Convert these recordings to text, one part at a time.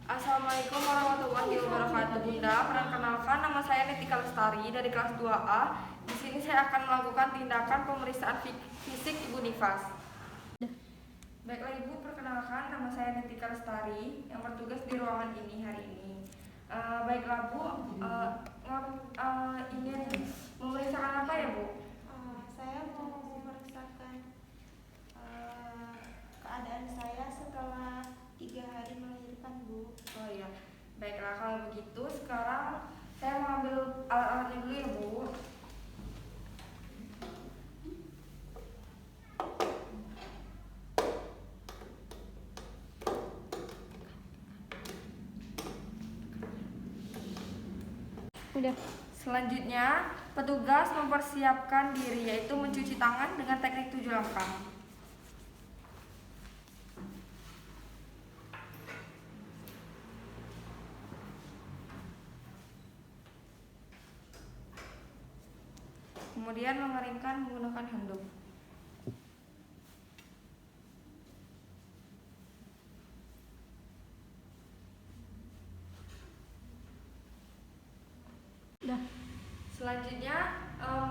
Assalamualaikum warahmatullahi wabarakatuh. Bunda, perkenalkan nama saya Netika Lestari dari kelas 2A. Di sini saya akan melakukan tindakan pemeriksaan fisik Ibu Nifas. Baiklah Ibu, perkenalkan nama saya Netika Lestari yang bertugas di ruangan ini hari ini. Baiklah Bu, ingin memeriksakan apa ya Bu? Saya mau memeriksakan keadaan saya setelah 3 hari melahirkan, Bu. Oh iya, baiklah kalau begitu sekarang saya mengambil alat-alatnya dulu ya Bu. Udah. Selanjutnya, petugas mempersiapkan diri yaitu mencuci tangan dengan teknik 7 langkah. Kemudian mengeringkan menggunakan handuk. Selanjutnya,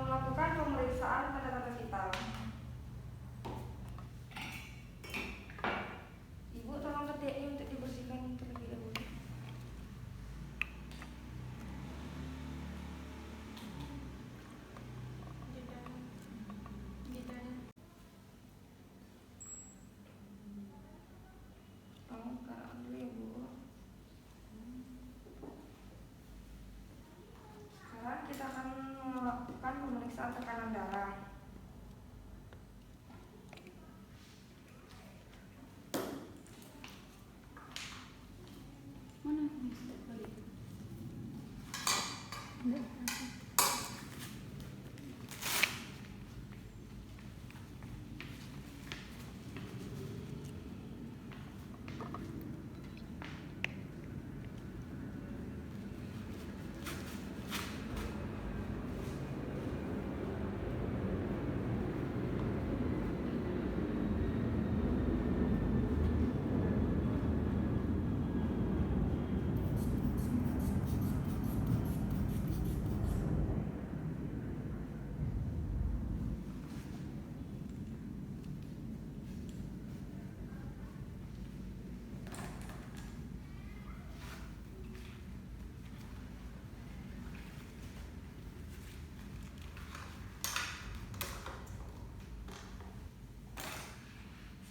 melakukan pemeriksaan tanda-tanda vital. Ibu tolong ketiaknya untuk dibersihkan terlebih dahulu. Tolong keluarkan dulu ya Bu. Sekarang kita akan melakukan pemeriksaan tekanan darah.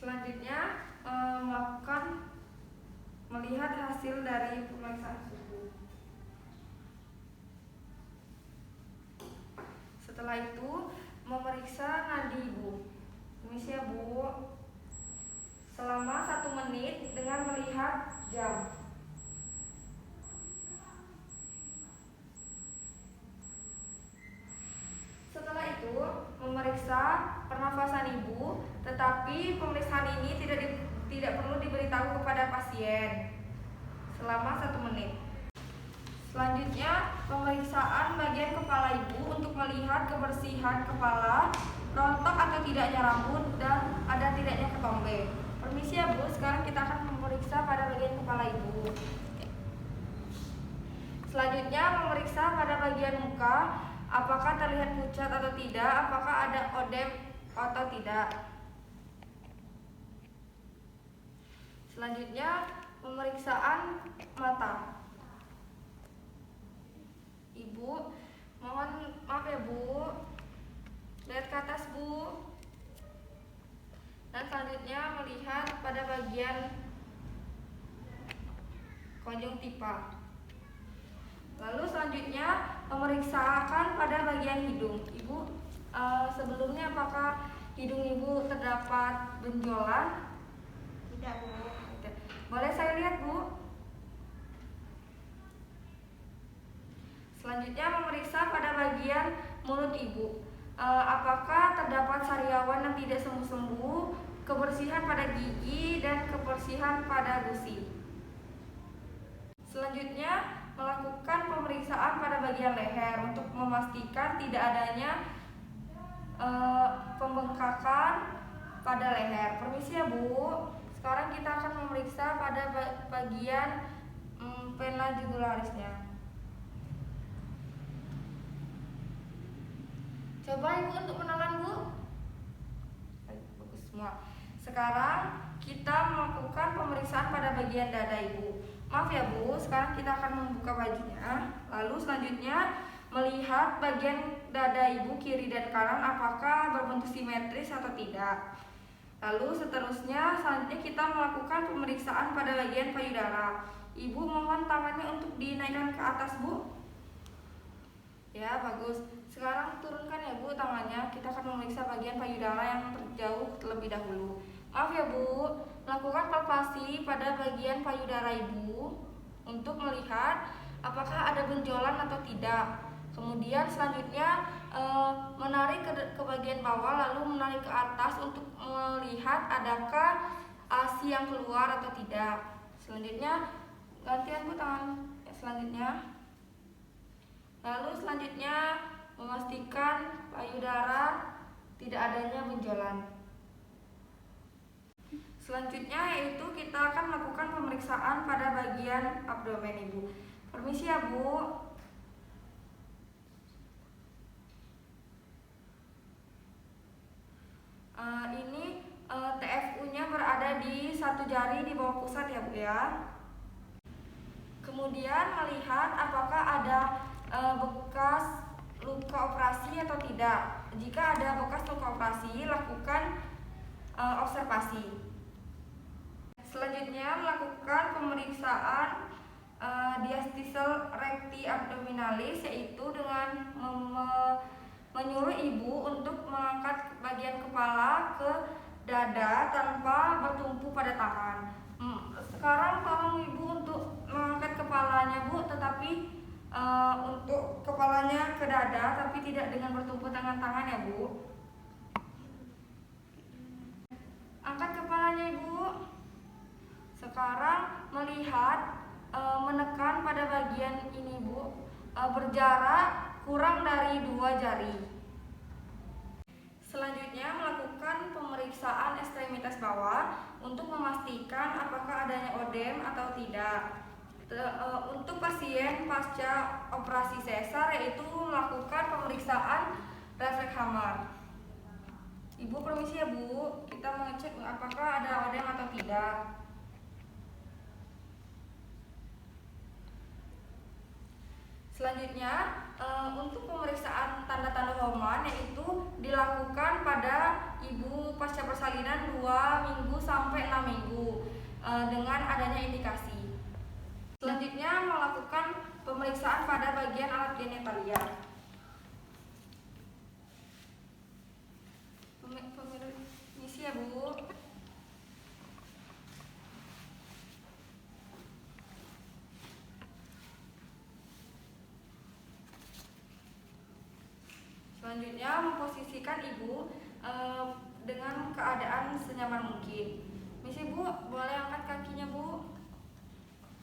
Selanjutnya melihat hasil dari pemeriksaan suhu. Setelah itu memeriksa nadi Ibu. Permisi ya Bu. Selama 1 menit dengan melihat jam. Setelah itu memeriksa pernafasan Ibu, tetapi pemeriksaan ini tidak perlu diberitahu kepada pasien selama 1 menit. Selanjutnya pemeriksaan bagian kepala Ibu untuk melihat kebersihan kepala, rontok atau tidaknya rambut, dan ada tidaknya ketombe. Permisi ya Bu, sekarang kita akan memeriksa pada bagian kepala Ibu. Selanjutnya memeriksa pada bagian muka, apakah terlihat pucat atau tidak, apakah ada odem atau tidak. Selanjutnya pemeriksaan mata. Ibu, mohon maaf ya Bu, lihat ke atas Bu. Dan selanjutnya melihat pada bagian konjungtiva. Lalu selanjutnya memeriksakan pada bagian hidung. Ibu, sebelumnya apakah hidung Ibu terdapat benjolan? Tidak, Bu. Boleh saya lihat Bu? Selanjutnya memeriksa pada bagian mulut Ibu. Apakah terdapat sariawan yang tidak sembuh-sembuh, kebersihan pada gigi, dan kebersihan pada gusi. Selanjutnya melakukan pemeriksaan pada bagian leher untuk memastikan tidak adanya pembengkakan pada leher. Permisi ya Bu. Sekarang kita akan memeriksa pada bagian pena jugularisnya. Coba Ibu untuk menelan, Bu. Bagus semua. Sekarang kita melakukan pemeriksaan pada bagian dada Ibu. Maaf ya Bu, sekarang kita akan membuka bajunya. Lalu selanjutnya melihat bagian dada Ibu kiri dan kanan apakah berbentuk simetris atau tidak. Lalu selanjutnya kita melakukan pemeriksaan pada bagian payudara. Ibu mohon tangannya untuk dinaikkan ke atas, Bu. Ya, bagus. Sekarang turunkan ya Bu tangannya. Kita akan memeriksa bagian payudara yang terjauh terlebih dahulu. Maaf ya Bu, lakukan palpasi pada bagian payudara Ibu untuk melihat apakah ada benjolan atau tidak. Kemudian selanjutnya menarik ke bagian bawah lalu menarik ke atas untuk melihat adakah ASI yang keluar atau tidak. Selanjutnya gantian Bu tangan selanjutnya. Lalu selanjutnya memastikan payudara tidak adanya benjolan. Selanjutnya yaitu kita akan melakukan pemeriksaan pada bagian abdomen Ibu. Permisi ya Bu. Ini TFU-nya berada di satu jari di bawah pusat ya Bu ya. Kemudian melihat apakah ada bekas luka operasi atau tidak. Jika ada bekas luka operasi, lakukan observasi. Selanjutnya melakukan pemeriksaan diastysal recti abdominalis, yaitu dengan menyuruh Ibu untuk mengangkat bagian kepala ke dada tanpa bertumpu pada tangan. Sekarang tolong Ibu untuk mengangkat kepalanya Bu, tetapi untuk kepalanya ke dada tapi tidak dengan bertumpu dengan tangan ya Bu. Angkat kepalanya Ibu. Sekarang melihat menekan pada bagian ini Bu, berjarak kurang dari 2 jari. Selanjutnya melakukan pemeriksaan ekstremitas bawah untuk memastikan apakah adanya odem atau tidak. Untuk pasien pasca operasi sesar yaitu melakukan pemeriksaan refleks Hammer. Ibu permisi ya Bu, kita mengecek apakah ada odem atau tidak. Selanjutnya untuk pemeriksaan tanda-tanda hormon yaitu dilakukan pada Ibu pasca persalinan 2 minggu sampai 6 minggu dengan adanya indikasi. Selanjutnya melakukan pemeriksaan pada bagian alat genitalia. Permisi ya Bu. Selanjutnya memposisikan Ibu dengan keadaan senyaman mungkin. Misi Bu, boleh angkat kakinya Bu.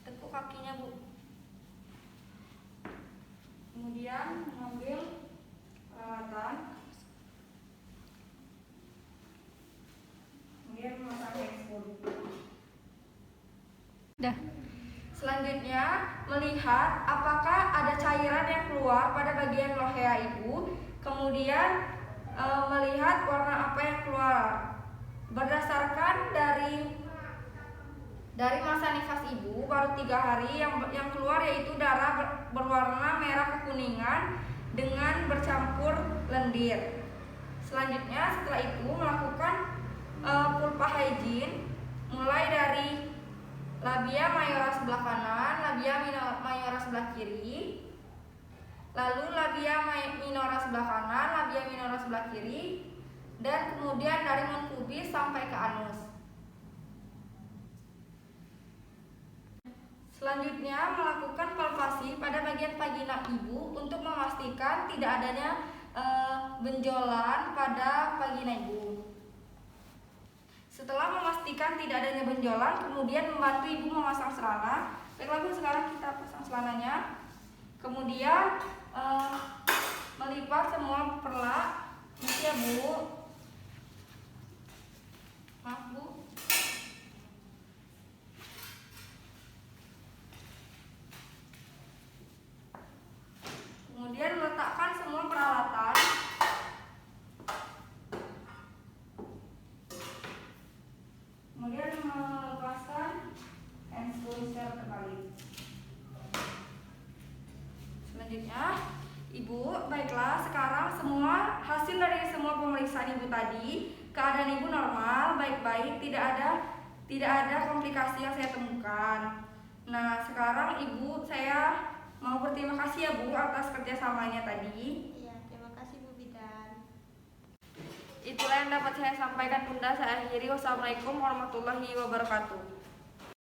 Tekuk kakinya Bu. Kemudian mengambil peralatan. Kemudian memasang handphone. Dah. Selanjutnya melihat apakah ada cairan yang keluar pada bagian lohea Ibu. Kemudian melihat warna apa yang keluar. Berdasarkan dari masa nifas Ibu baru 3 hari yang keluar yaitu darah berwarna merah kekuningan dengan bercampur lendir. Selanjutnya setelah itu melakukan pulpa hygiene mulai dari labia mayora sebelah kanan, labia mayora sebelah kiri, lalu labia minora sebelah kanan, labia minora sebelah kiri, dan kemudian dari mun pubis sampai ke anus. Selanjutnya melakukan palpasi pada bagian vagina Ibu untuk memastikan tidak adanya benjolan pada vagina Ibu. Setelah memastikan tidak adanya benjolan, kemudian membantu Ibu memasang celana. Baiklah Bu, sekarang kita pasang celananya. Kemudian melipat semua perlak. Ini ya Bu. Maaf Bu. baiklah sekarang semua hasil dari semua pemeriksaan Ibu tadi, keadaan Ibu normal, baik-baik, tidak ada komplikasi yang saya temukan. Nah, sekarang Ibu saya mau berterima kasih ya Bu atas kerjasamanya tadi. Iya, terima kasih Bu Bidan. Itulah yang dapat saya sampaikan Bunda. Saya akhiri. Wassalamualaikum warahmatullahi wabarakatuh.